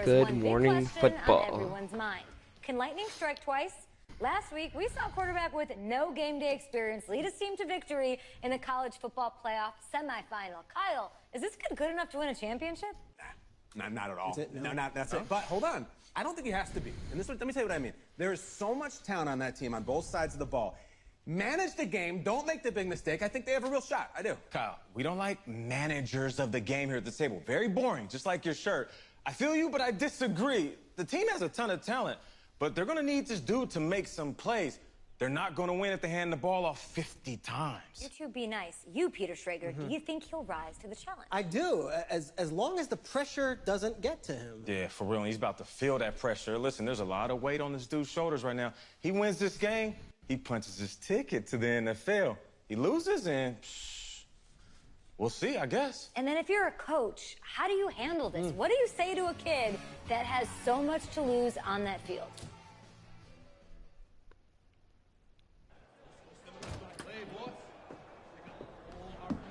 Good morning football. On everyone's mind. Can lightning strike twice? Last week, we saw a quarterback with no game day experience lead his team to victory in the college football playoff semifinal. Kyle, is this kid good enough to win a championship? Not at all. No, that's it. But hold on. I don't think he has to be. And let me tell you what I mean. There is so much talent on that team on both sides of the ball. Manage the game. Don't make the big mistake. I think they have a real shot. I do. Kyle, we don't like managers of the game here at the table. Very boring, just like your shirt. I feel you, but I disagree. The team has a ton of talent, but they're going to need this dude to make some plays. They're not going to win if they hand the ball off 50 times. You two be nice. You, Peter Schrager, do you think he'll rise to the challenge? I do, as long as the pressure doesn't get to him. Yeah, for real. He's about to feel that pressure. Listen, there's a lot of weight on this dude's shoulders right now. He wins this game, he punches his ticket to the NFL. He loses, and we'll see, I guess. And then if you're a coach, how do you handle this? What do you say to a kid that has so much to lose on that field?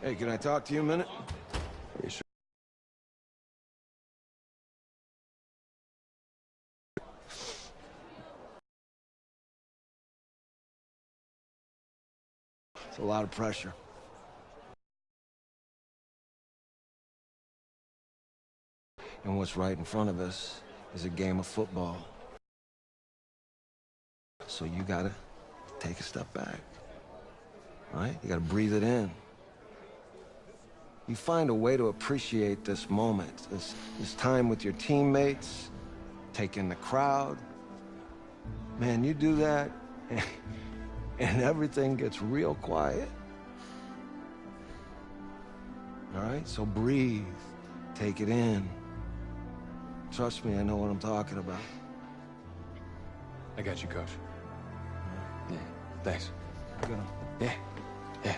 Hey, can I talk to you a minute? Yeah, sure. It's a lot of pressure. And what's right in front of us is a game of football. So you gotta take a step back, right? You gotta breathe it in. You find a way to appreciate this moment, this time with your teammates, take in the crowd. Man, you do that, and everything gets real quiet. All right, so breathe, take it in. Trust me, I know what I'm talking about. I got you, Coach. Yeah, thanks. Good. Yeah, yeah.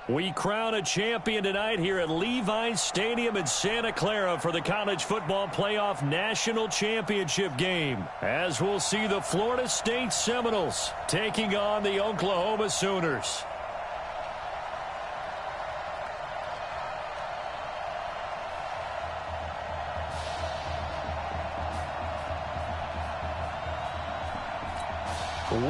We crown a champion tonight here at Levi's Stadium in Santa Clara for the College Football Playoff National Championship game, as we'll see the Florida State Seminoles taking on the Oklahoma Sooners.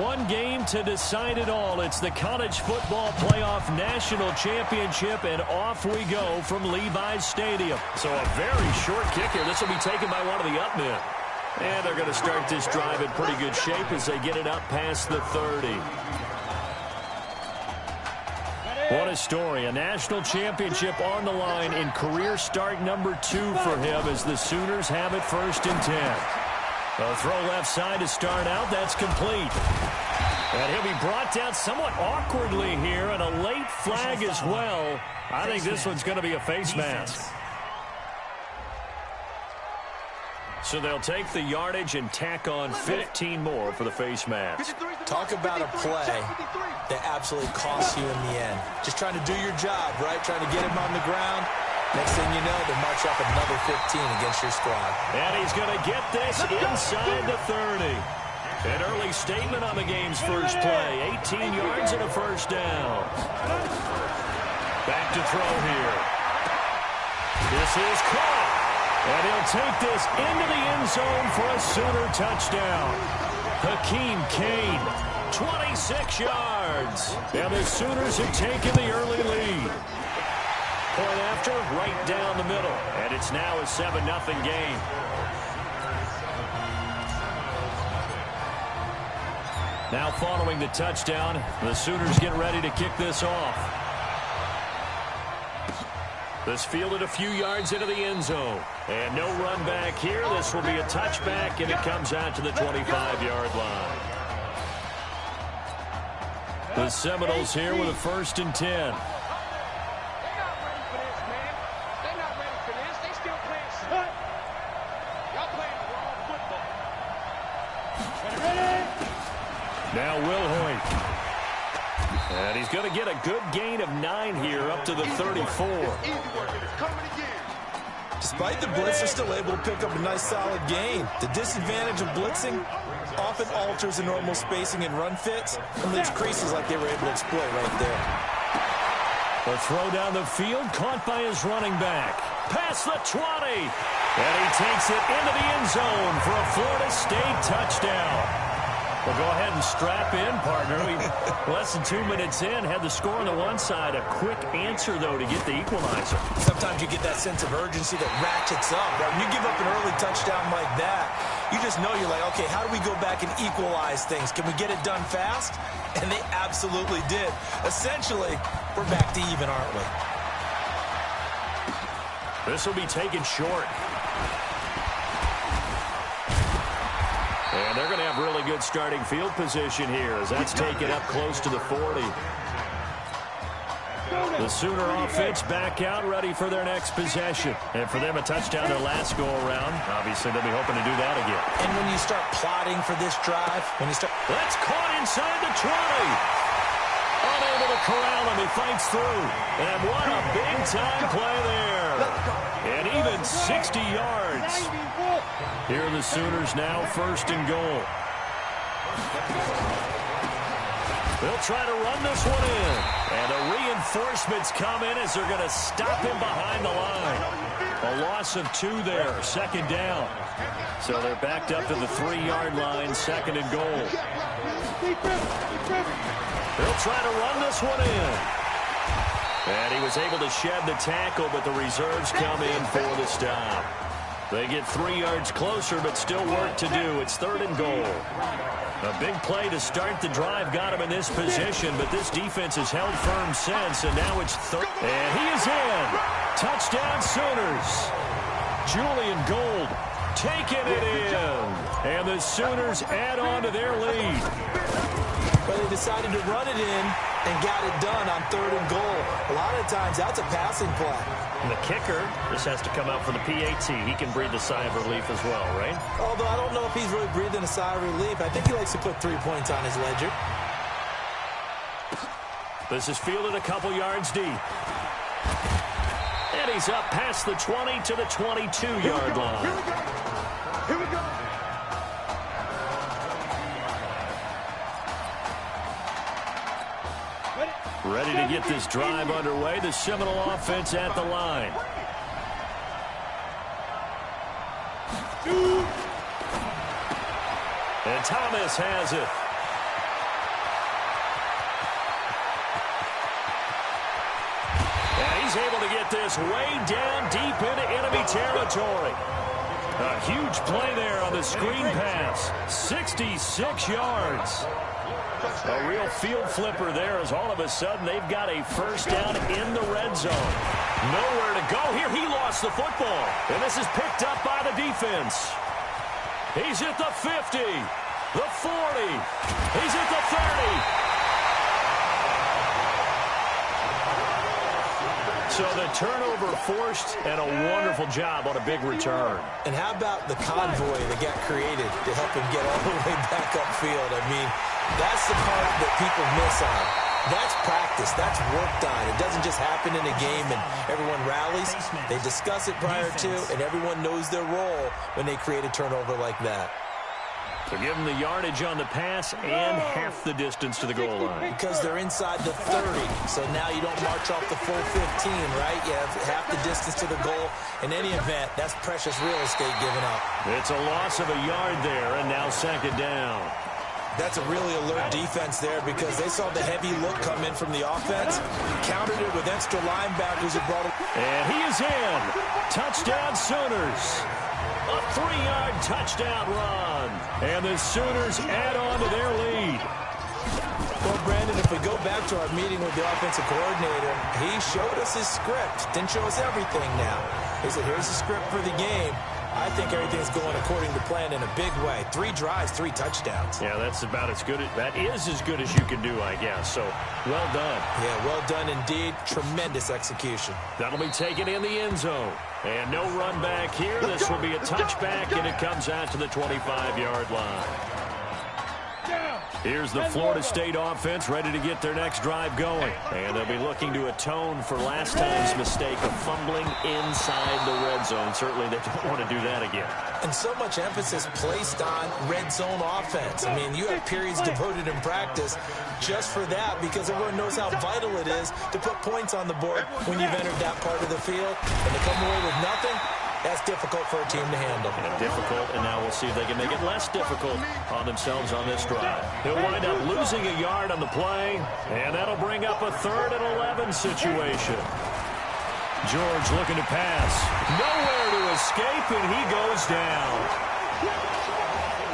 One game to decide it all. It's the College Football Playoff National Championship, and off we go from Levi's Stadium. So a very short kick here. This will be taken by one of the up men. And they're going to start this drive in pretty good shape as they get it up past the 30. What a story. A national championship on the line in career start number 2 for him as the Sooners have it 1st and 10. A throw left side to start out. That's complete. And he'll be brought down somewhat awkwardly here, and a late flag as well. I think this one's going to be a face mask. So they'll take the yardage and tack on 15 more for the face mask. Talk about a play that absolutely costs you in the end. Just trying to do your job, right? Trying to get him on the ground. Next thing you know, they march up another 15 against your squad. And he's going to get this inside the 30. An early statement on the game's first play. 18 yards and a first down. Back to throw here. This is caught. And he'll take this into the end zone for a Sooner touchdown. Hakeem Kane, 26 yards. And the Sooners have taken the early lead. Point after, right down the middle. And it's now a 7-0 game. Now following the touchdown, the Sooners get ready to kick this off. This fielded a few yards into the end zone. And no run back here. This will be a touchback, and it comes out to the 25-yard line. The Seminoles here with a 1st and 10. Now Will Hoyt. And he's going to get a good gain of 9 here up to the 34. Despite the blitz, they're still able to pick up a nice solid gain. The disadvantage of blitzing often alters the normal spacing and run fits and leaves creases like they were able to exploit right there. The throw down the field, caught by his running back. Past the 20. And he takes it into the end zone for a Florida State touchdown. Well, go ahead and strap in, partner. Less than 2 minutes in, had the score on the one side. A quick answer, though, to get the equalizer. Sometimes you get that sense of urgency that ratchets up. Right? When you give up an early touchdown like that, you just know you're like, okay, how do we go back and equalize things? Can we get it done fast? And they absolutely did. Essentially, we're back to even, aren't we? This will be taken short. And they're going to have really good starting field position here as that's taken up close to the 40. The Sooner offense back out, ready for their next possession. And for them, a touchdown their last go-around. Obviously, they'll be hoping to do that again. And when you start plotting for this drive, That's caught inside the 20. Unable to corral him. He fights through. And what a big-time play there. And even 60 yards. Here are the Sooners now 1st and goal. They'll try to run this one in. And the reinforcements come in as they're going to stop him behind the line. A loss of 2 there, 2nd down. So they're backed up to the 3-yard line, 2nd and goal. They'll try to run this one in. And he was able to shed the tackle, but the reserves come in for the stop. They get 3 yards closer, but still work to do. It's 3rd and goal. A big play to start the drive got him in this position, but this defense has held firm since, and now it's 3rd. And he is in. Touchdown Sooners. Julian Gold taking it in. And the Sooners add on to their lead. But they decided to run it in and got it done on 3rd and goal. A lot of times, that's a passing play. And the kicker, this has to come out for the PAT. He can breathe a sigh of relief as well, right? Although I don't know if he's really breathing a sigh of relief. I think he likes to put 3 points on his ledger. This is fielded a couple yards deep. And he's up past the 20 to the 22-yard line. Here we go. Ready to get this drive underway. The Seminole offense at the line. And Thomas has it. And he's able to get this way down deep into enemy territory. A huge play there on the screen pass. 66 yards. A real field flipper there as all of a sudden they've got a 1st down in the red zone. Nowhere to go here. He lost the football. And this is picked up by the defense. He's at the 50, the 40. He's at the 30. So the turnover forced and a wonderful job on a big return. And how about the convoy that got created to help him get all the way back upfield? I mean, that's the part that people miss on. That's practice. That's worked on. It doesn't just happen in a game and everyone rallies. They discuss it prior to, and everyone knows their role when they create a turnover like that. So give them the yardage on the pass and half the distance to the goal line. Because they're inside the 30, so now you don't march off the full 15, right? You have half the distance to the goal. In any event, that's precious real estate given up. It's a loss of a yard there, and now 2nd down. That's a really alert defense there because they saw the heavy look come in from the offense, countered it with extra linebackers who brought it. And he is in. Touchdown Sooners. A 3-yard touchdown run. And the Sooners add on to their lead. Well, Brandon, if we go back to our meeting with the offensive coordinator, he showed us his script. Didn't show us everything now. He said, here's the script for the game. I think everything's going according to plan in a big way. 3 drives, 3 touchdowns. Yeah, that's about as good. That is as good as you can do, I guess. So, well done. Yeah, well done indeed. Tremendous execution. That'll be taken in the end zone. And no run back here. This will be a touchback, and it comes out to the 25-yard line. Here's the Florida State offense ready to get their next drive going. And they'll be looking to atone for last time's mistake of fumbling inside the red zone. Certainly they don't want to do that again. And so much emphasis placed on red zone offense. I mean, you have periods devoted in practice just for that because everyone knows how vital it is to put points on the board when you've entered that part of the field. And to come away with nothing, that's difficult for a team to handle. And difficult, and now we'll see if they can make it less difficult on themselves on this drive. He'll wind up losing a yard on the play, and that'll bring up a 3rd and 11 situation. George looking to pass. Nowhere to escape, and he goes down.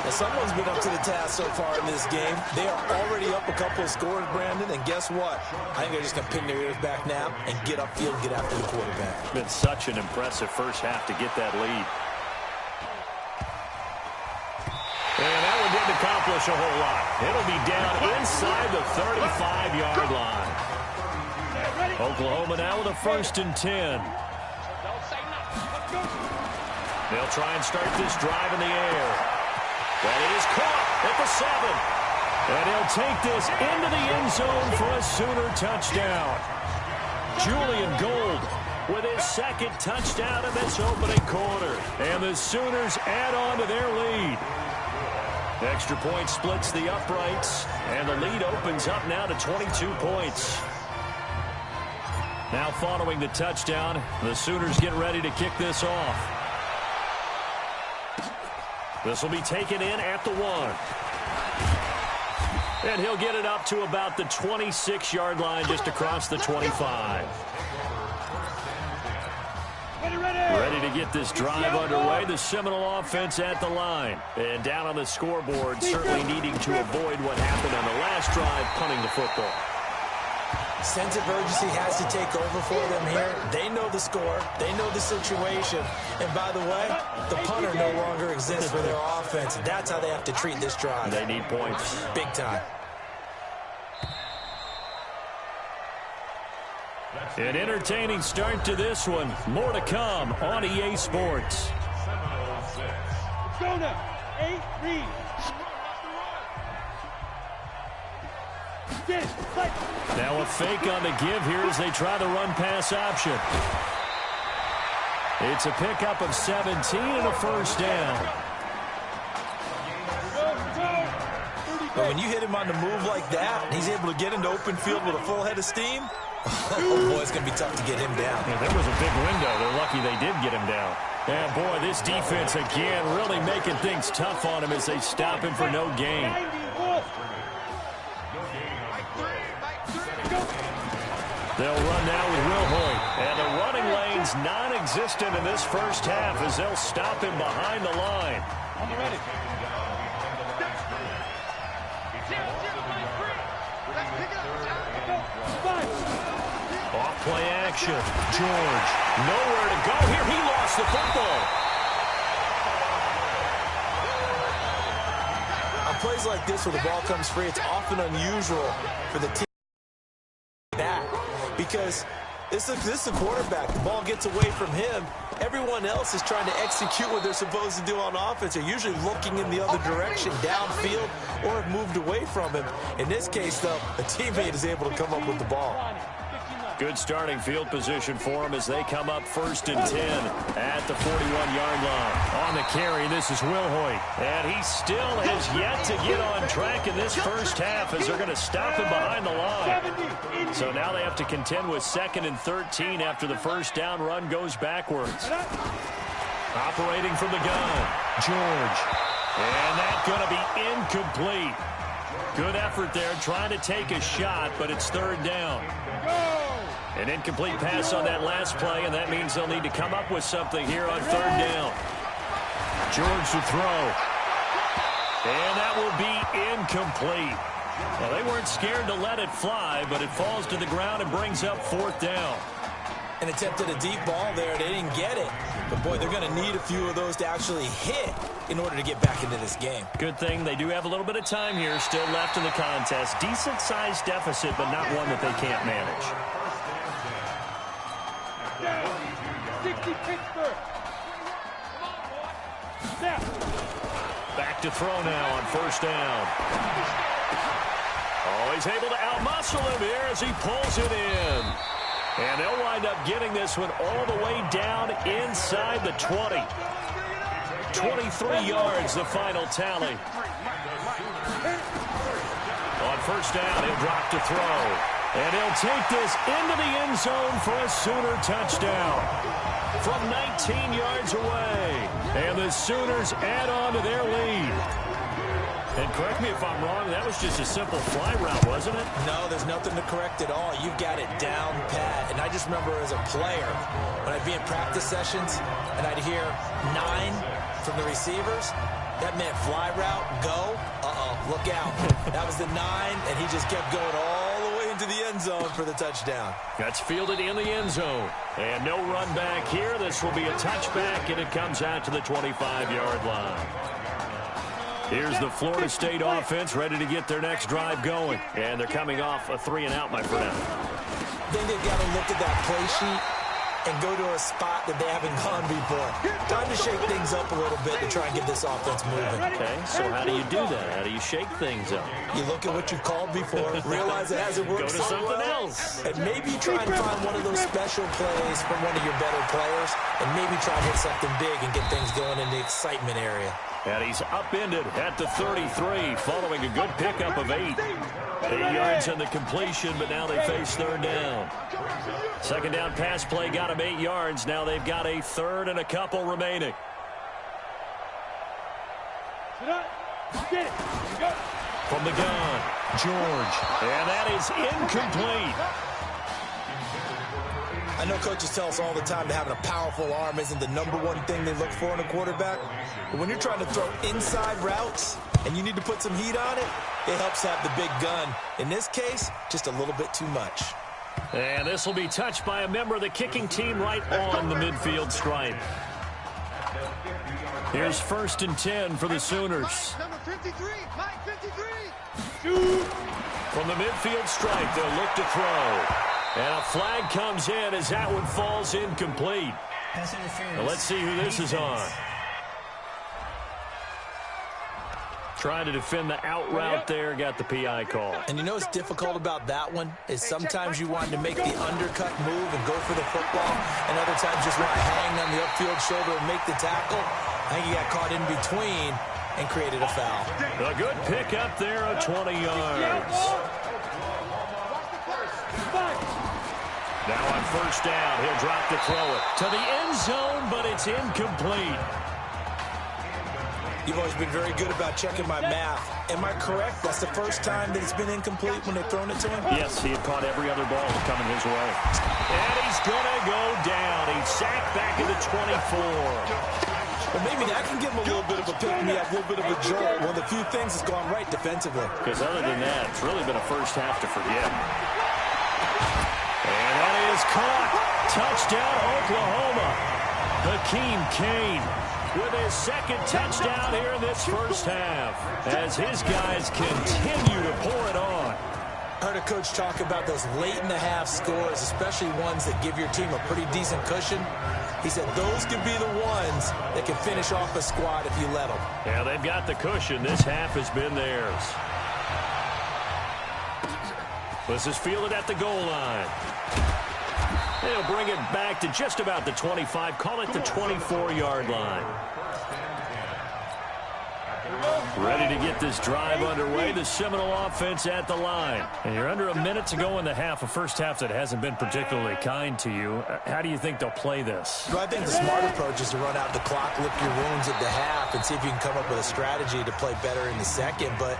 Now, someone's been up to the task so far in this game. They are already up a couple of scores, Brandon, and guess what? I think they're just going to pin their ears back now and get upfield and get after the quarterback. It's been such an impressive first half to get that lead. And that one didn't accomplish a whole lot. It'll be down inside the 35-yard line. Oklahoma now with a 1st and 10. They'll try and start this drive in the air. That is caught at the 7. And he'll take this into the end zone for a Sooner touchdown. Julian Gold with his 2nd touchdown in this opening quarter. And the Sooners add on to their lead. Extra point splits the uprights, and the lead opens up now to 22 points. Now following the touchdown, the Sooners get ready to kick this off. This will be taken in at the 1. And he'll get it up to about the 26-yard line just across the 25. Ready to get this drive underway. The Seminole offense at the line. And down on the scoreboard, certainly needing to avoid what happened on the last drive, punting the football. Sense of urgency has to take over for them here. They know the score. They know the situation. And by the way, the punter no longer exists for their offense. That's how they have to treat this drive. They need points. Big time. An entertaining start to this one. More to come on EA Sports. Jonah, 8, read. Now a fake on the give here as they try the run-pass option. It's a pickup of 17 and a 1st down. But when you hit him on the move like that, and he's able to get into open field with a full head of steam, oh boy, it's going to be tough to get him down. Yeah, there was a big window. They're lucky they did get him down. And boy, this defense again really making things tough on him as they stop him for no gain. They'll run now with Will Hoyt. And the running lane's non-existent in this first half as they'll stop him behind the line. Off play action. George, nowhere to go here. He lost the football. On plays like this where the ball comes free, it's often unusual for the team back because this is the quarterback. The ball gets away from him. Everyone else is trying to execute what they're supposed to do on offense. They're usually looking in the other direction, downfield, or have moved away from him. In this case, though, a teammate is able to come up with the ball. Good starting field position for them as they come up 1st and 10 at the 41-yard line. On the carry, this is Will Hoyt. And he still has yet to get on track in this first half as they're going to stop him behind the line. So now they have to contend with 2nd and 13 after the first down run goes backwards. Operating from the gun, George. And that's going to be incomplete. Good effort there trying to take a shot, but it's 3rd down. An incomplete pass on that last play, and that means they'll need to come up with something here on 3rd down. George to throw. And that will be incomplete. Well, they weren't scared to let it fly, but it falls to the ground and brings up 4th down. and attempted a deep ball there. They didn't get it. But, boy, they're going to need a few of those to actually hit in order to get back into this game. Good thing they do have a little bit of time here still left in the contest. Decent-sized deficit, but not one that they can't manage. 60 Pittsburgh. Back to throw now on first down. Oh, he's able to outmuscle him here as he pulls it in. And they'll wind up getting this one all the way down inside the 20. 23 yards, the final tally. On first down, he'll drop to throw. And he'll take this into the end zone for a Sooner touchdown from 19 yards away. And the Sooners add on to their lead. And correct me if I'm wrong, that was just a simple fly route, wasn't it? No, there's nothing to correct at all. You've got it down pat. And I just remember as a player, when I'd be in practice sessions and I'd hear 9 from the receivers, that meant fly route, go, look out. That was the 9, and he just kept going all the way into the end zone for the touchdown. That's fielded in the end zone. And no run back here. This will be a touchback, and it comes out to the 25-yard line. Here's the Florida State offense ready to get their next drive going. And they're coming off a 3-and-out, my friend. I think they've got to look at that play sheet and go to a spot that they haven't gone before. Time to shake things up a little bit to try and get this offense moving. Okay, so how do you do that? How do you shake things up? You look at what you called before, realize it hasn't worked Go to something else. and maybe try and find one of those special plays from one of your better players, and maybe try and hit something big and get things going in the excitement area. And he's upended at the 33, following a good pickup of 8. 8 yards on the completion, but now they face third down. Second down pass play got him 8 yards. Now they've got a third and a couple remaining. From the gun, George. And that is incomplete. I know coaches tell us all the time that having a powerful arm isn't the #1 thing they look for in a quarterback. But when you're trying to throw inside routes and you need to put some heat on it, it helps have the big gun. In this case, just a little bit too much. And this will be touched by a member of the kicking team right on the midfield stripe. Here's 1st and 10 for the Sooners. Number 53, Mike 53. From the midfield stripe, they'll look to throw. And a flag comes in as that one falls incomplete. Now let's see who this is on. Trying to defend the out route there, got the PI call. And you know what's difficult about that one is sometimes you want to make the undercut move and go for the football, and other times just want to hang on the upfield shoulder and make the tackle. I think he got caught in between and created a foul. A good pickup there of 20 yards. Now on first down, he'll drop to throw it to the end zone, but it's incomplete. You've always been very good about checking my math. Am I correct? That's the first time that it's been incomplete when they've thrown it to him? Yes, he had caught every other ball coming his way. And he's going to go down. He's sacked back at the 24. Well, maybe that can give him a little bit of a pick-me-up, a little bit of a jolt. One of the few things that's gone right defensively. Because other than that, it's really been a first half to forget. And that is caught. Touchdown, Oklahoma. Hakeem Kane with his second touchdown here in this first half as his guys continue to pour it on. I heard a coach talk about those late-in-the-half scores, especially ones that give your team a pretty decent cushion. He said those could be the ones that can finish off a squad if you let them. Yeah, they've got the cushion. This half has been theirs. This is fielded at the goal line. They'll bring it back to just about the 25. Call it the 24-yard line. Ready to get this drive underway. The Seminole offense at the line. And you're under a minute to go in the half. A first half that hasn't been particularly kind to you. How do you think they'll play this? Well, I think the smart approach is to run out the clock, lick your wounds at the half, and see if you can come up with a strategy to play better in the second. But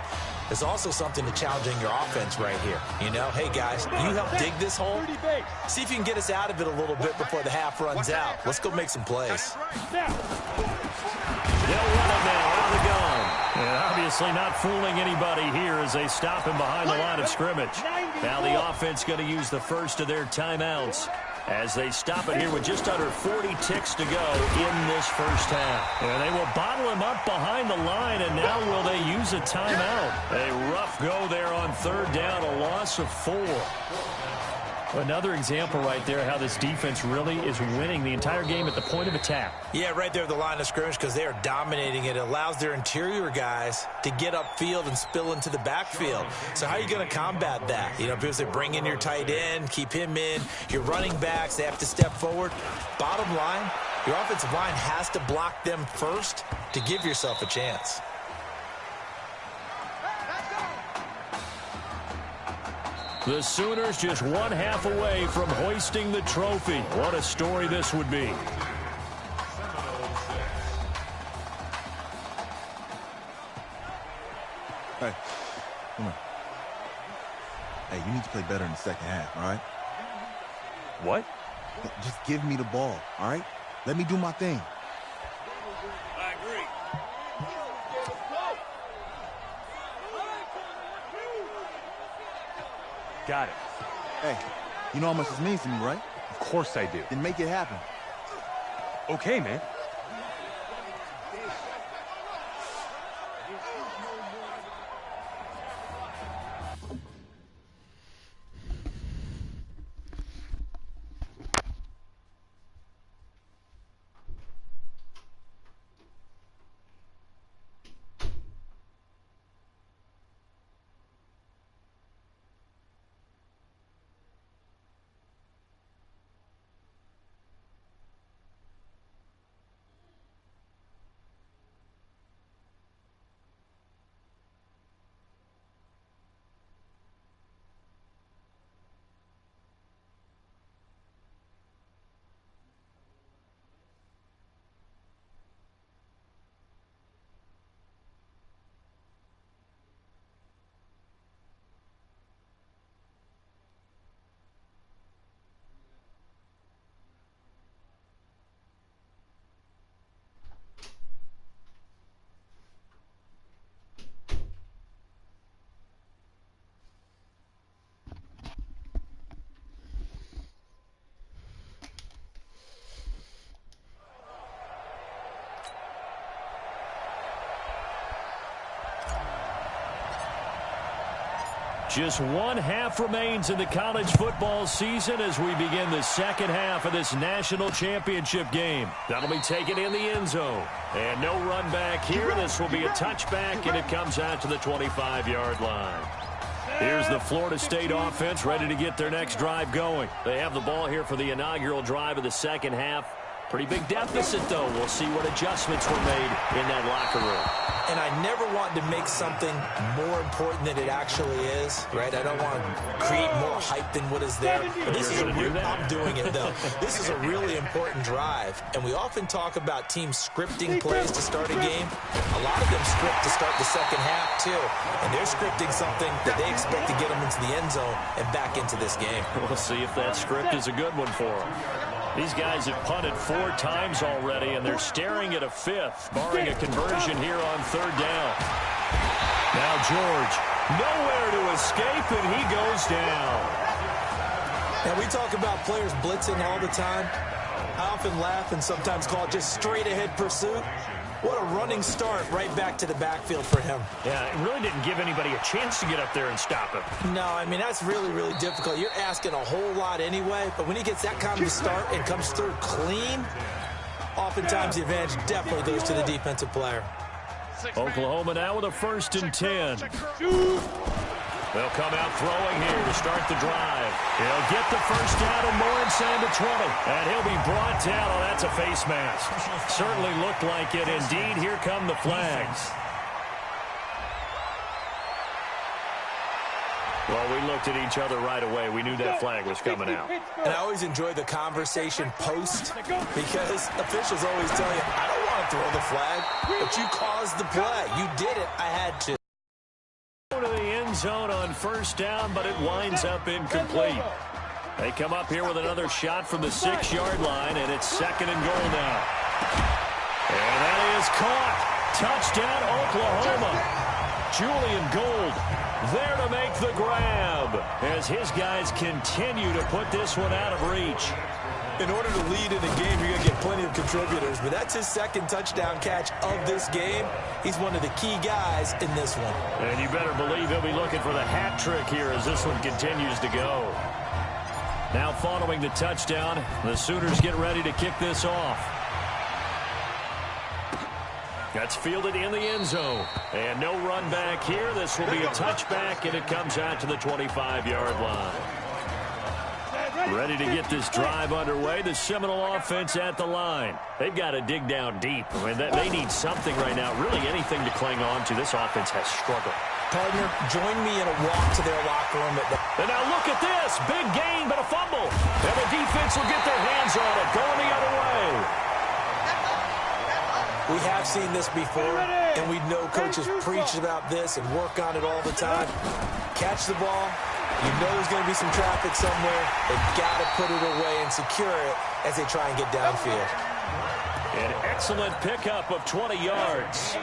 there's also something to challenging your offense right here. You know, hey, guys, you help dig this hole. See if you can get us out of it a little bit before the half runs out. Let's go make some plays. They'll run it now out of the gun. And obviously not fooling anybody here as they stop him behind the line of scrimmage. Now the offense going to use the first of their timeouts as they stop it here with just under 40 ticks to go in this first half. And they will bottle him up behind the line, and now will they use a timeout? A rough go there on third down, a loss of 4. Another example right there how this defense really is winning the entire game at the point of attack. Yeah, right there at the line of scrimmage because they are dominating it. It allows their interior guys to get upfield and spill into the backfield. So how are you going to combat that? You know, because they bring in your tight end, keep him in. Your running backs, they have to step forward. Bottom line, your offensive line has to block them first to give yourself a chance. The Sooners just one half away from hoisting the trophy. What a story this would be. Hey, come on. Hey, you need to play better in the second half, all right? What? Just give me the ball, all right? Let me do my thing. I agree. Got it. Hey, you know how much this means to me, right? Of course I do. Then make it happen. Okay, man. Just one half remains in the college football season as we begin the second half of this national championship game. That'll be taken in the end zone. And no run back here. This will be a touchback, and it comes out to the 25-yard line. Here's the Florida State offense ready to get their next drive going. They have the ball here for the inaugural drive of the second half. Pretty big deficit, though. We'll see what adjustments were made in that locker room. And I never want to make something more important than it actually is, right? I don't want to create more hype than what is there. But this is I'm doing it, though. This is a really important drive. And we often talk about teams scripting plays to start a game. A lot of them script to start the second half, too. And they're scripting something that they expect to get them into the end zone and back into this game. We'll see if that script is a good one for them. These guys have punted 4 times already, and they're staring at a 5th, barring a conversion here on third down. Now George, nowhere to escape, and he goes down. And we talk about players blitzing all the time. I often laugh and sometimes call it just straight-ahead pursuit. What a running start right back to the backfield for him. Yeah, it really didn't give anybody a chance to get up there and stop him. No, I mean, that's really, really difficult. You're asking a whole lot anyway, but when he gets that kind of a start and comes through clean, oftentimes the advantage definitely goes to the defensive player. Oklahoma now with a 1st and 10. They'll come out throwing here to start the drive. He'll get the first down and more inside the 20. And he'll be brought down. Oh, that's a face mask. Certainly looked like it. Indeed, here come the flags. Well, we looked at each other right away. We knew that flag was coming out. And I always enjoy the conversation post because officials always tell you, I don't want to throw the flag, but you caused the play. You did it. I had to. To the end zone on 1st down, but it winds up incomplete. They come up here with another shot from the 6-yard line, and it's 2nd and goal now. And that is caught. Touchdown, Oklahoma. Julian Gold there to make the grab as his guys continue to put this one out of reach. In order to lead in a game, you're going to get plenty of contributors, but that's his second touchdown catch of this game. He's one of the key guys in this one. And you better believe he'll be looking for the hat trick here as this one continues to go. Now following the touchdown, the Sooners get ready to kick this off. That's fielded in the end zone. And no run back here. This will be a touchback, and it comes out to the 25-yard line. Ready to get this drive underway. The Seminole offense at the line. They've got to dig down deep. I mean, they need something right now, really anything to cling on to. This offense has struggled. Partner, join me in a walk to their locker room. And now look at this. Big gain, but a fumble. And the defense will get their hands on it. Going the other way. We have seen this before, and we know coaches preach about this and work on it all the time. Catch the ball. You know there's going to be some traffic somewhere. They've got to put it away and secure it as they try and get downfield. An excellent pickup of 20 yards.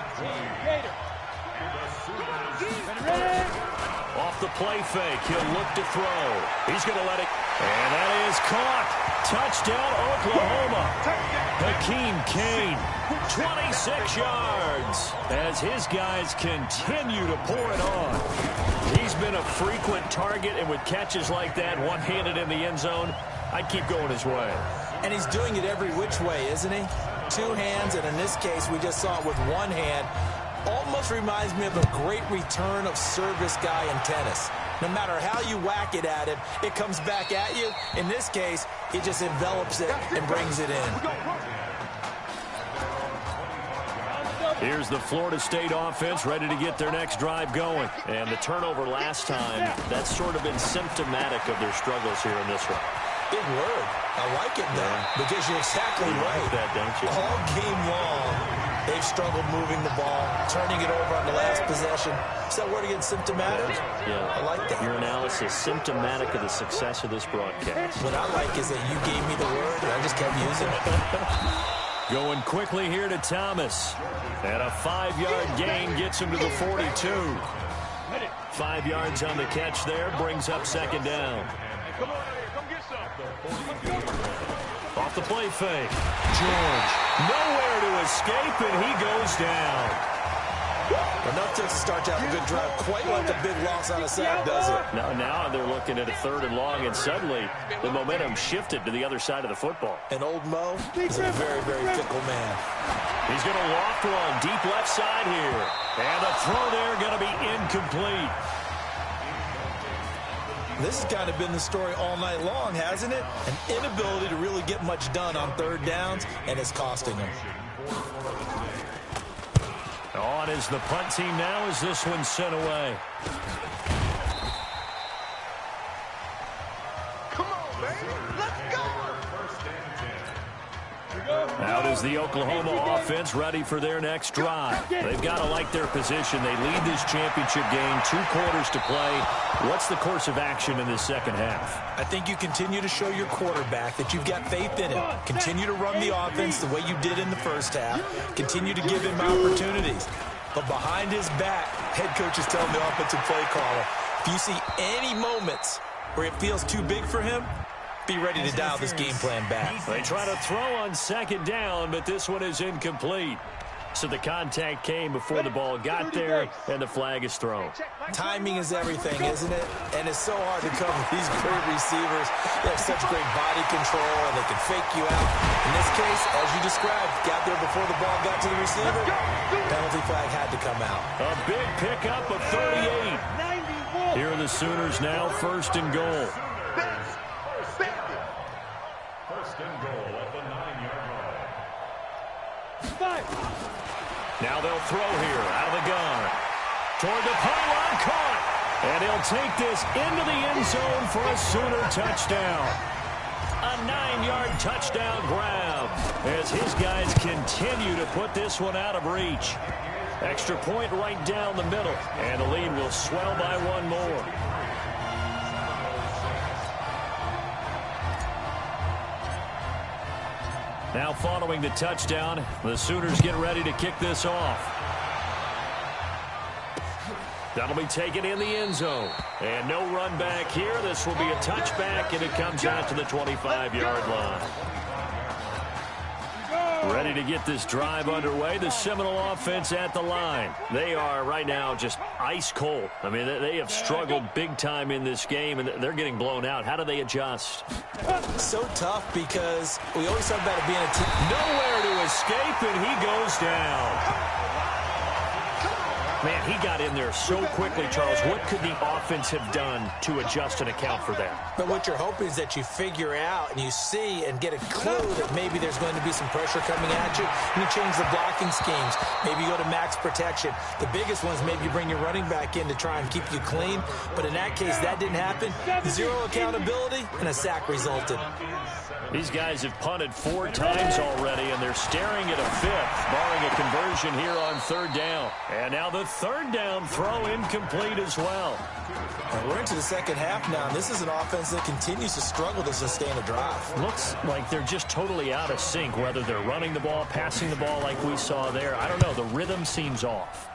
Off the play fake, he'll look to throw. He's going to let it. And that is caught. Touchdown, Oklahoma. Hakeem Kane, 26 yards as his guys continue to pour it on. He's been a frequent target, and with catches like that, one-handed in the end zone, I'd keep going his way. And he's doing it every which way, isn't he? Two hands, and in this case, we just saw it with one hand. Almost reminds me of a great return of service guy in tennis. No matter how you whack it at him, it comes back at you. In this case, he just envelops it and brings it in. Here's the Florida State offense ready to get their next drive going. And the turnover last time, that's sort of been symptomatic of their struggles here in this one. Big word. I like it, though, because you're exactly right. Like that, don't you? All game long, they've struggled moving the ball, turning it over on the last possession. Is that word again, symptomatic? Yeah. I like that. Your analysis, symptomatic of the success of this broadcast. What I like is that you gave me the word, and I just kept using it. Going quickly here to Thomas. And a 5-yard gain gets him to the 42. 5 yards on the catch there, brings up second down. Off the play fake. George, nowhere to escape, and he goes down. Enough to start out a good drive, quite like a big loss on a sack, does it? Now they're looking at a 3rd and long, and suddenly the momentum shifted to the other side of the football. And old Mo is a very, very fickle man. He's going to loft one deep left side here. And the throw there going to be incomplete. This has kind of been the story all night long, hasn't it? An inability to really get much done on 3rd downs, and it's costing them. On is the punt team now as this one's sent away. Come on, baby. Let's go. Out is the Oklahoma offense ready for their next drive. They've got to like their position. They lead this championship game, 2 quarters to play. What's the course of action in this second half? I think you continue to show your quarterback that you've got faith in him. Continue to run the offense the way you did in the first half. Continue to give him opportunities. But behind his back, head coach is telling the offensive play caller, if you see any moments where it feels too big for him, be ready to dial this game plan back. They try to throw on second down, but this one is incomplete. So the contact came before the ball got there, and the flag is thrown. Timing is everything, isn't it? And it's so hard to cover these great receivers. They have such great body control, and they can fake you out. In this case, as you described, got there before the ball got to the receiver. Penalty flag had to come out. A big pickup of 38. Here are the Sooners now, 1st and goal. Now they'll throw here out of the gun. Toward the pylon, caught. And he'll take this into the end zone for a Sooner touchdown. A 9-yard touchdown grab as his guys continue to put this one out of reach. Extra point right down the middle, and the lead will swell by 1 more. Now following the touchdown, the Sooners get ready to kick this off. That'll be taken in the end zone. And no run back here. This will be a touchback, and it comes out to the 25-yard line. Ready to get this drive underway. The Seminole offense at the line. They are right now just ice cold. I mean, they have struggled big time in this game, and they're getting blown out. How do they adjust? So tough because we always talk about it being a team. Nowhere to escape, and he goes down. Man, he got in there so quickly, Charles. What could the offense have done to adjust and account for that? But what you're hoping is that you figure out and you see and get a clue that maybe there's going to be some pressure coming at you. And you change the blocking schemes. Maybe you go to max protection. The biggest one is maybe you bring your running back in to try and keep you clean. But in that case, that didn't happen. Zero accountability, and a sack resulted. These guys have punted 4 times already, and they're staring at a 5th, barring a conversion here on 3rd down. And now the 3rd down throw incomplete as well. And we're into the second half now, and this is an offense that continues to struggle to sustain a drive. Looks like they're just totally out of sync, whether they're running the ball, passing the ball like we saw there. I don't know. The rhythm seems off.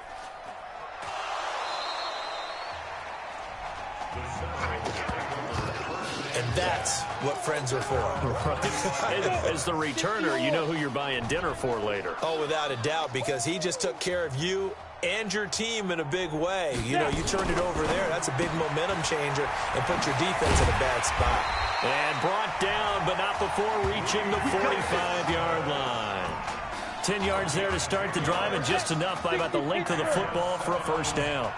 And that's what friends are for. As the returner, you know who you're buying dinner for later. Oh, without a doubt, because he just took care of you and your team in a big way. You know, you turned it over there. That's a big momentum changer and put your defense in a bad spot. And brought down, but not before reaching the 45-yard line. 10 yards there to start the drive, and just enough by about the length of the football for a 1st down.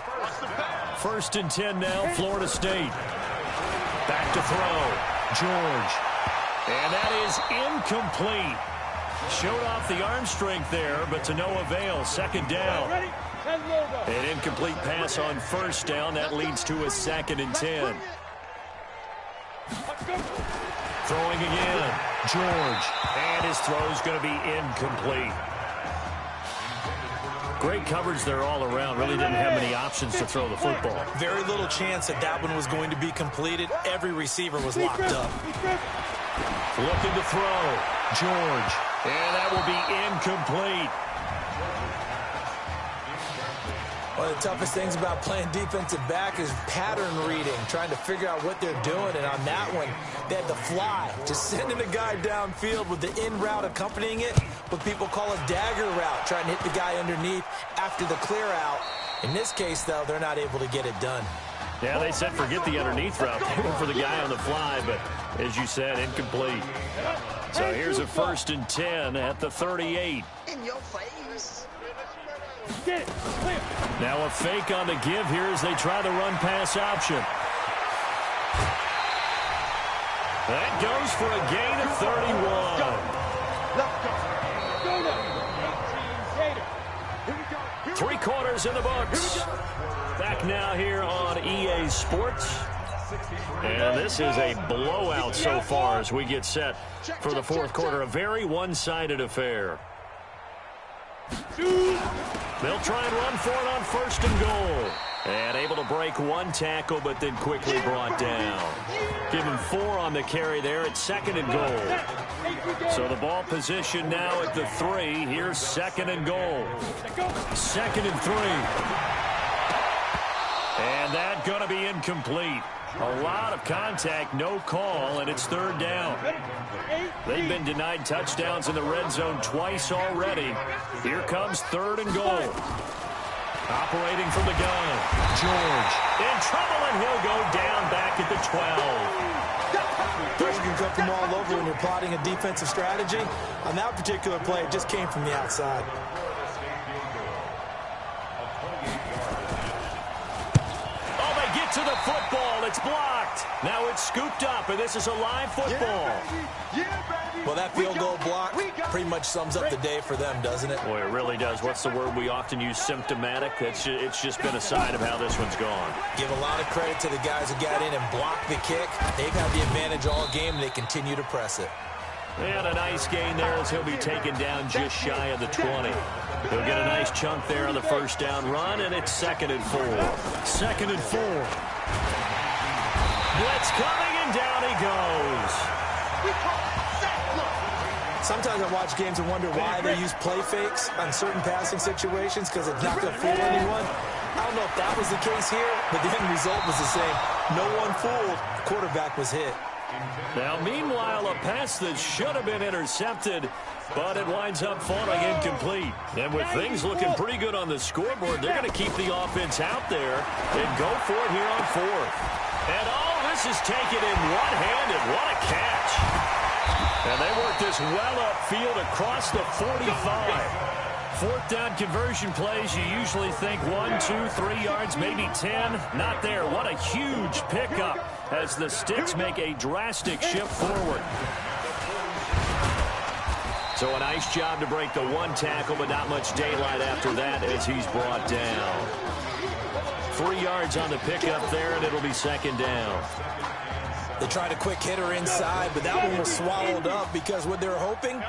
1st and 10 now, Florida State. Back to throw, George. And that is incomplete. Showed off the arm strength there, but to no avail. 2nd down. An incomplete pass on 1st down. That leads to a 2nd and 10. Throwing again, George. And his throw is going to be incomplete. Great coverage there all around. Really didn't have many options to throw the football. Very little chance that that one was going to be completed. Every receiver was locked up. Looking to throw, George. And that will be incomplete. One of the toughest things about playing defensive back is pattern reading, trying to figure out what they're doing. And on that one, they had the fly, just sending a guy downfield with the in route accompanying it, what people call a dagger route, trying to hit the guy underneath after the clear out. In this case, though, they're not able to get it done. Yeah, they said forget the underneath route. They went for the guy on the fly, but as you said, incomplete. So here's a 1st and 10 at the 38. In your face. Now a fake on the give here as they try the run-pass option. That goes for a gain of 31. 3 quarters in the books. Back now here on EA Sports. And this is a blowout so far as we get set for the 4th quarter. A very one-sided affair. They'll try and run for it on 1st and goal. And able to break 1 tackle, but then quickly brought down. Given 4 on the carry there at 2nd and goal. So the ball position now at the 3. Here's 2nd and goal. 2nd and 3. And that going to be incomplete. A lot of contact, no call, and it's 3rd down. They've been denied touchdowns in the red zone twice already. Here comes 3rd and goal. Operating from the gun, George. In trouble, and he'll go down back at the 12. You can cut them all over when you're plotting a defensive strategy. On that particular play, it just came from the outside. To the football, it's blocked. Now it's scooped up, and this is a live football. Well, that field goal block pretty much sums up the day for them, doesn't it? Boy, it really does. What's the word we often use? Symptomatic. It's just been a sign of how this one's gone. Give a lot of credit to the guys who got in and blocked the kick. They've had the advantage all game, and they continue to press it. And a nice gain there as he'll be taken down just shy of the 20. He'll get a nice chunk there on the 1st down run, and it's 2nd and 4. 2nd and 4. Blitz coming, and down he goes. Sometimes I watch games and wonder why they use play fakes on certain passing situations, because it's not going to fool anyone. I don't know if that was the case here, but the end result was the same. No one fooled. Quarterback was hit. Now, meanwhile, a pass that should have been intercepted, but it winds up falling incomplete. And with things looking pretty good on the scoreboard, they're going to keep the offense out there and go for it here on fourth. And this is taken in one-handed. What a catch. And they work this well upfield across the 45. Fourth down conversion plays, you usually think 1, 2, 3 yards, maybe 10. Not there. What a huge pickup as the Sticks make a drastic shift forward. So a nice job to break the one tackle, but not much daylight after that as he's brought down. 3 yards on the pickup there, and it'll be second down. They tried a quick hitter inside, but that one was swallowed up because what they're hoping,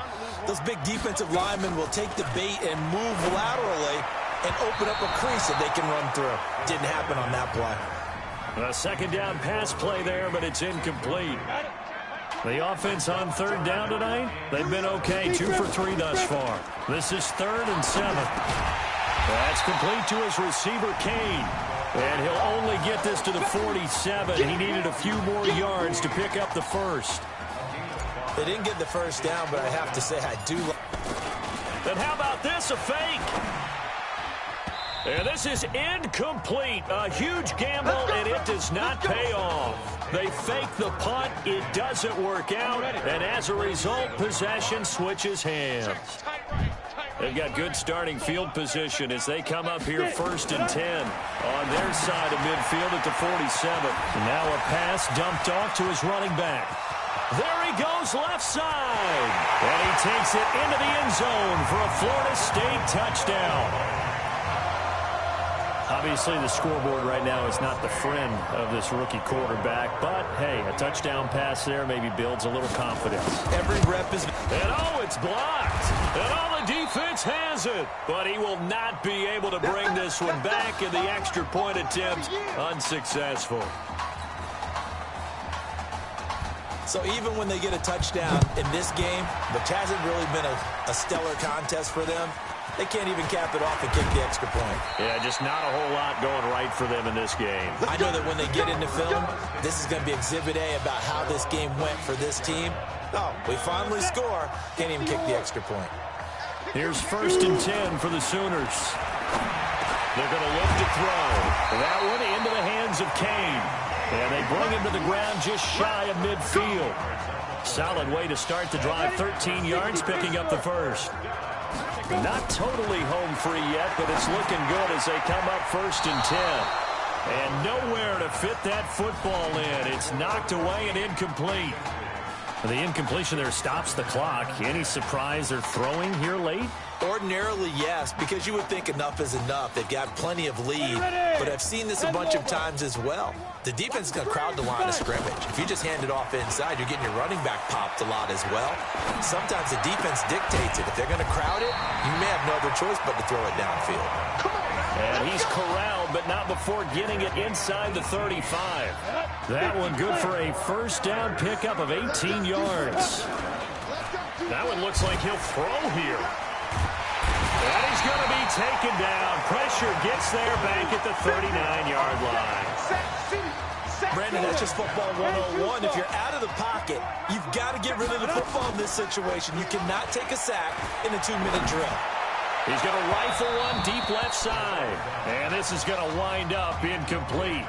those big defensive linemen will take the bait and move laterally and open up a crease that they can run through. Didn't happen on that play. A second down pass play there, but it's incomplete. The offense on third down tonight, they've been okay. 2 for 3 thus far. This is 3rd and 7. That's complete to his receiver, Kane. And he'll only get this to the 47. He needed a few more yards to pick up the first. They didn't get the first down, but I have to say I do like. And how about this, a fake? And this is incomplete. A huge gamble, and it does not pay off. They fake the punt. It doesn't work out. And as a result, possession switches hands. They've got good starting field position as they come up here 1st and 10 on their side of midfield at the 47. Now a pass dumped off to his running back. There he goes left side. And he takes it into the end zone for a Florida State touchdown. Obviously, the scoreboard right now is not the friend of this rookie quarterback, but, hey, a touchdown pass there maybe builds a little confidence. Every rep is... And, it's blocked. And, the defense has it. But he will not be able to bring this one back, and the extra point attempt unsuccessful. So even when they get a touchdown in this game, which hasn't really been a stellar contest for them, they can't even cap it off and kick the extra point. Yeah, just not a whole lot going right for them in this game. I know that when they get into film, this is going to be Exhibit A about how this game went for this team. Oh, we finally score. Can't even kick the extra point. Here's 1st and 10 for the Sooners. They're going to look to throw. That one into the hands of Kane. And they bring him to the ground just shy of midfield. Solid way to start the drive. 13 yards, picking up the first. Not totally home free yet, but it's looking good as they come up 1st and 10. And nowhere to fit that football in. It's knocked away and incomplete. The incompletion there stops the clock. Any surprise they're throwing here late? Ordinarily, yes, because you would think enough is enough. They've got plenty of lead, but I've seen this a bunch of times as well. The defense is going to crowd the line of scrimmage. If you just hand it off inside, you're getting your running back popped a lot as well. Sometimes the defense dictates it. If they're going to crowd it, you may have no other choice but to throw it downfield. And he's corralled, but not before getting it inside the 35. That one good for a first down pickup of 18 yards. That one looks like he'll throw here. And he's going to be taken down. Pressure gets there back at the 39-yard line. Brandon, that's just football 101. If you're out of the pocket, you've got to get rid of the football in this situation. You cannot take a sack in a 2-minute drill. He's going to rifle one deep left side. And this is going to wind up incomplete.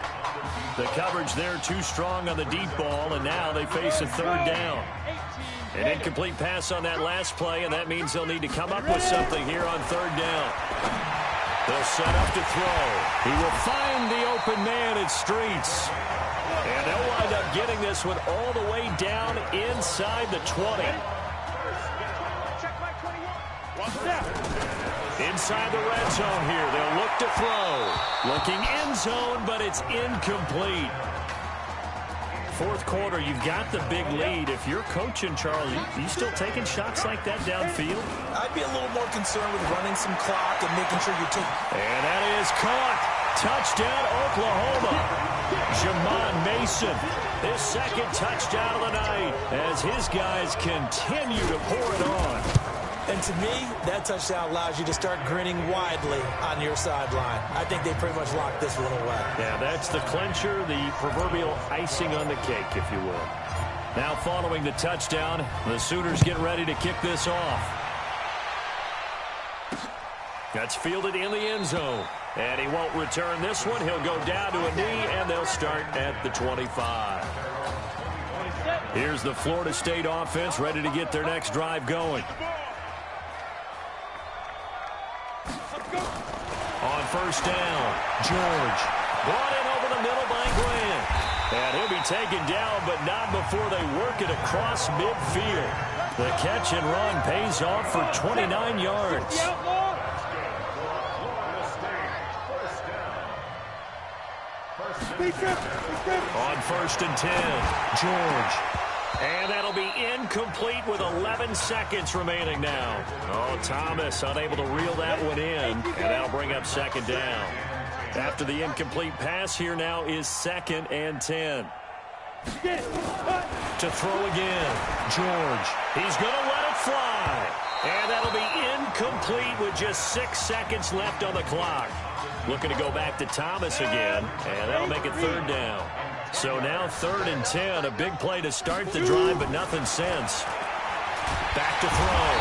The coverage there too strong on the deep ball, and now they face a 3rd down. An incomplete pass on that last play, and that means they'll need to come up with something here on 3rd down. They'll set up to throw. He will find the open man at Streets. And they'll wind up getting this one all the way down inside the 20. Inside the red zone here. They'll look to throw. Looking end zone, but it's incomplete. 4th quarter, you've got the big lead. If you're coaching, Charles, you still taking shots like that downfield? I'd be a little more concerned with running some clock and making sure you're taking... And that is caught. Touchdown, Oklahoma. Jamon Mason, his 2nd touchdown of the night as his guys continue to pour it on. And to me, that touchdown allows you to start grinning widely on your sideline. I think they pretty much locked this one away. Yeah, that's the clincher, the proverbial icing on the cake, if you will. Now following the touchdown, the Sooners get ready to kick this off. That's fielded in the end zone. And he won't return this one. He'll go down to a knee, and they'll start at the 25. Here's the Florida State offense ready to get their next drive going. On first down, George. Brought in over the middle by Grant. And he'll be taken down, but not before they work it across midfield. The catch and run pays off for 29 yards. On first and 10, George. And that'll be incomplete with 11 seconds remaining now. Oh, Thomas unable to reel that one in, and that'll bring up second down. After the incomplete pass, here now is 2nd and 10. To throw again, George. He's going to let it fly. And that'll be incomplete with just 6 seconds left on the clock. Looking to go back to Thomas again, and that'll make it 3rd down. So now 3rd and 10, a big play to start the drive, but nothing since. Back to throw.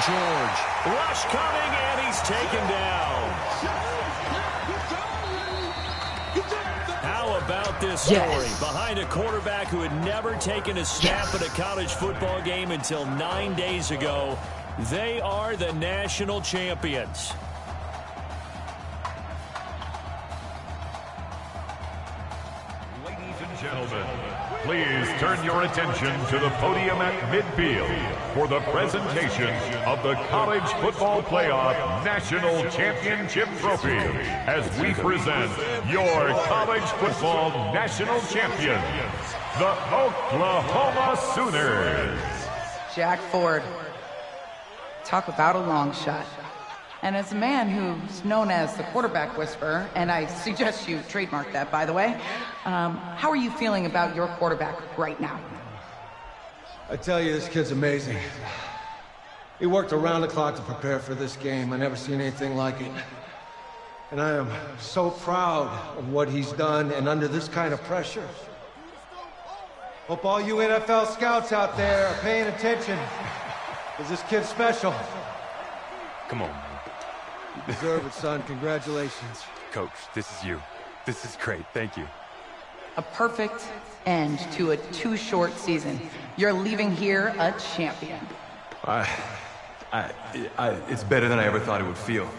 George. Rush coming, and he's taken down. How about this story? Yes. Behind a quarterback who had never taken a snap at a college football game until 9 days ago, they are the national champions. Gentlemen, please turn your attention to the podium at midfield for the presentation of the College Football Playoff National Championship Trophy as we present your college football national champions, the Oklahoma Sooners. Jack Ford. Talk about a long shot. And as a man who's known as the quarterback whisperer, and I suggest you trademark that, by the way, how are you feeling about your quarterback right now? I tell you, this kid's amazing. He worked around the clock to prepare for this game. I never seen anything like it. And I am so proud of what he's done, and under this kind of pressure. Hope all you NFL scouts out there are paying attention, because this kid's special. Come on, man. You deserve it, son. Congratulations. Coach, this is you. This is great. Thank you. A perfect end to a too short season. You're leaving here a champion. It's better than I ever thought it would feel.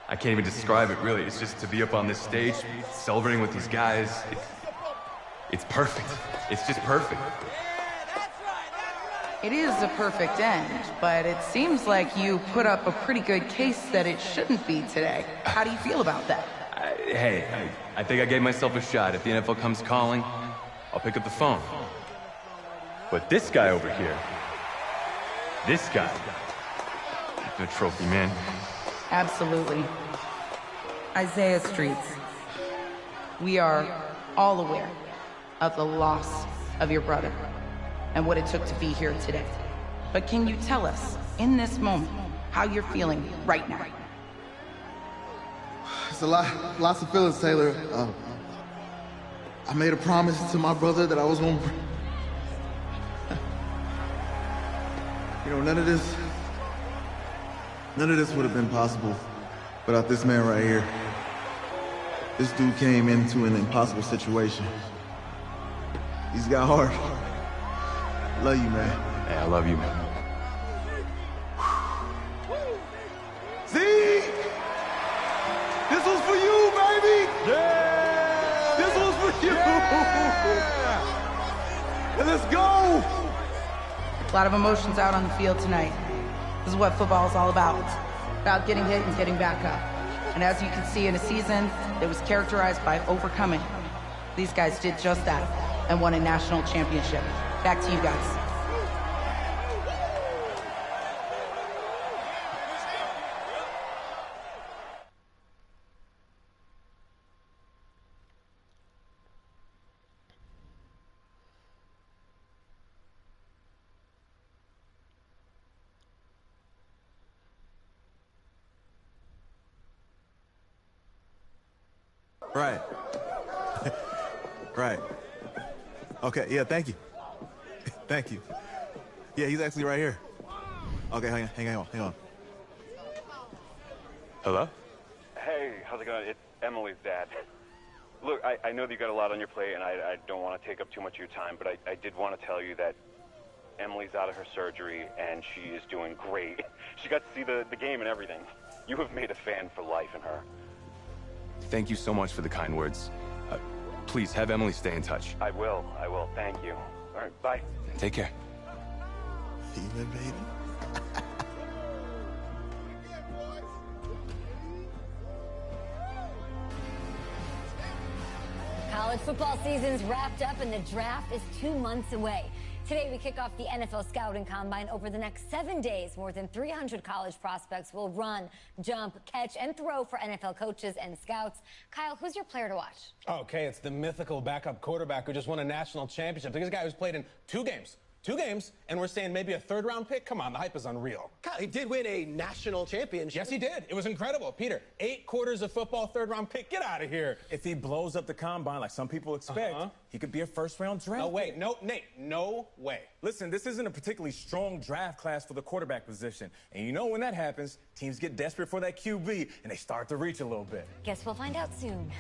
I can't even describe it, really. It's just to be up on this stage, celebrating with these guys. It's perfect. It's just perfect. It is a perfect end, but it seems like you put up a pretty good case that it shouldn't be today. How do you feel about that? I think I gave myself a shot. If the NFL comes calling, I'll pick up the phone. But this guy over here, this guy, the trophy, man. Absolutely. Isaiah Streets, we are all aware of the loss of your brother and what it took to be here today. But can you tell us, in this moment, how you're feeling right now? It's lots of feelings, Taylor. I made a promise to my brother that I was going to... You know, none of this would have been possible without this man right here. This dude came into an impossible situation. He's got heart. Love you, man. Hey, I love you, man. See? This was for you, baby! Yeah! This was for you! Yeah! Let's go! A lot of emotions out on the field tonight. This is what football is all about. About getting hit and getting back up. And as you can see, in a season that was characterized by overcoming, these guys did just that and won a national championship. Back to you guys. Right. Right. Okay, yeah, thank you. Thank you. Yeah, he's actually right here. Okay, hang on. Hello? Hey, how's it going? It's Emily's dad. Look, I know that you got a lot on your plate, and I don't want to take up too much of your time, but I did want to tell you that Emily's out of her surgery, and she is doing great. She got to see the game and everything. You have made a fan for life in her. Thank you so much for the kind words. Please, have Emily stay in touch. I will. Thank you. All right, bye. Take care. Feeling, baby? College football season's wrapped up and the draft is 2 months away. Today, we kick off the NFL Scouting Combine. Over the next 7 days, more than 300 college prospects will run, jump, catch, and throw for NFL coaches and scouts. Kyle, who's your player to watch? Okay, it's the mythical backup quarterback who just won a national championship. This guy who's played in 2 games. 2 games, and we're saying maybe a 3rd-round pick? Come on, the hype is unreal. Kyle, he did win a national championship. Yes, he did. It was incredible. Peter, 8 quarters of football, 3rd-round pick. Get out of here. If he blows up the combine like some people expect, he could be a 1st-round draft No way. pick. No, Nate, no way. Listen, this isn't a particularly strong draft class for the quarterback position. And you know when that happens, teams get desperate for that QB, and they start to reach a little bit. Guess we'll find out soon.